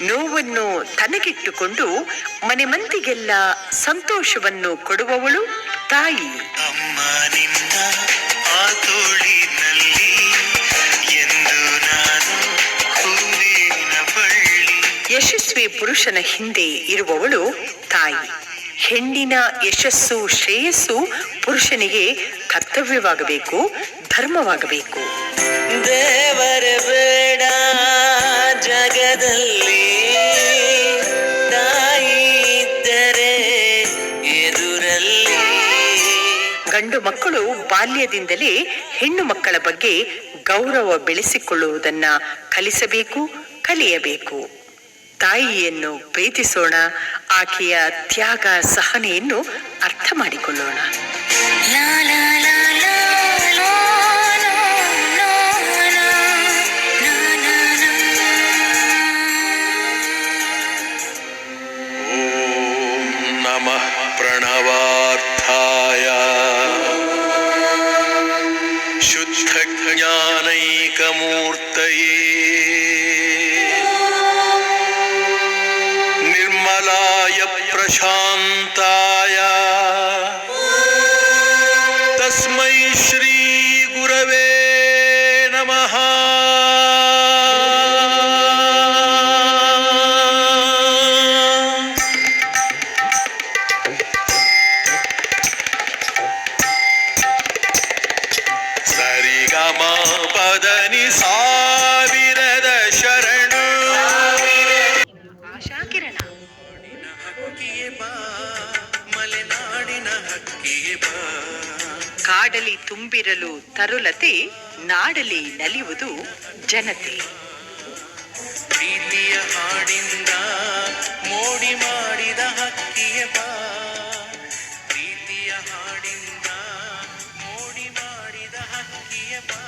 ನೋವನ್ನು ತನಗಿಟ್ಟುಕೊಂಡು ಮನೆ ಮಂದಿಗೆಲ್ಲ ಸಂತೋಷವನ್ನು ಕೊಡುವವಳು ತಾಯಿ. ಅಮ್ಮ ನಿನ್ನ ಆ ತೋಳಿನಲ್ಲಿ ಎಂದು ನಾನು ಹೂವಿನ ಬಳ್ಳಿ. ಯಶಸ್ವಿ ಪುರುಷನ ಹಿಂದೆ ಇರುವವಳು ತಾಯಿ. ಹೆಣ್ಣಿನ ಯಶಸ್ಸು ಶ್ರೇಯಸ್ಸು ಪುರುಷನಿಗೆ ಕರ್ತವ್ಯವಾಗಬೇಕು, ಧರ್ಮವಾಗಬೇಕು. ದೇವರ ಬೇಡ ಜಗದಲ್ಲಿ ತಾಯಿ ಇದ್ದರೆ ಎದುರಲ್ಲಿ. ಗಂಡು ಮಕ್ಕಳು ಬಾಲ್ಯದಿಂದಲೇ ಹೆಣ್ಣು ಮಕ್ಕಳ ಬಗ್ಗೆ ಗೌರವ ಬೆಳೆಸಿಕೊಳ್ಳುವುದನ್ನ ಕಲಿಸಬೇಕು, ಕಲಿಯಬೇಕು. ತಾಯಿಯನ್ನು ಪ್ರೀತಿಸೋಣ, ಆಕೆಯ ತ್ಯಾಗ ಸಹನೆಯನ್ನು ಅರ್ಥ ಮಾಡಿಕೊಳ್ಳೋಣ. ಓಂ ನಮಃ ಪ್ರಣವಾರ್ಥಾಯ ಶುದ್ಧ ಜ್ಞಾನೈಕಮೂರ್ತಯೇ ನಿರ್ಮಲಾಯ ಪ್ರಶಾಂತಾಯ ತಸ್ಮೈ ಶ್ರೀ ಗುರವೇ ನಮಃ. ಸರಿಗಮ ಪದನಿ ಸಾವಿರದ ಶರಣು. ಆಶಾಕಿರಣ ಹಕ್ಕಿಯೇ ಬಾ ಮಲೆನಾಡಿನ ಹಕ್ಕಿಯೇ ಬಾ. ಕಾಡಲಿ ತುಂಬಿರಲು ತರುಲತೆ, ನಾಡಲಿ ನಲಿಯುವುದು ಜನತೆ. ಪ್ರೀತಿಯ ಹಾಡಿಂದ ಮೋಡಿ ಮಾಡಿದ ಹಕ್ಕಿಯೇ ಬಾ. ಪ್ರೀತಿಯ ಹಾಡಿಂದ ಮೋಡಿ ಮಾಡಿದ ಹಕ್ಕಿಯೇ ಬಾ.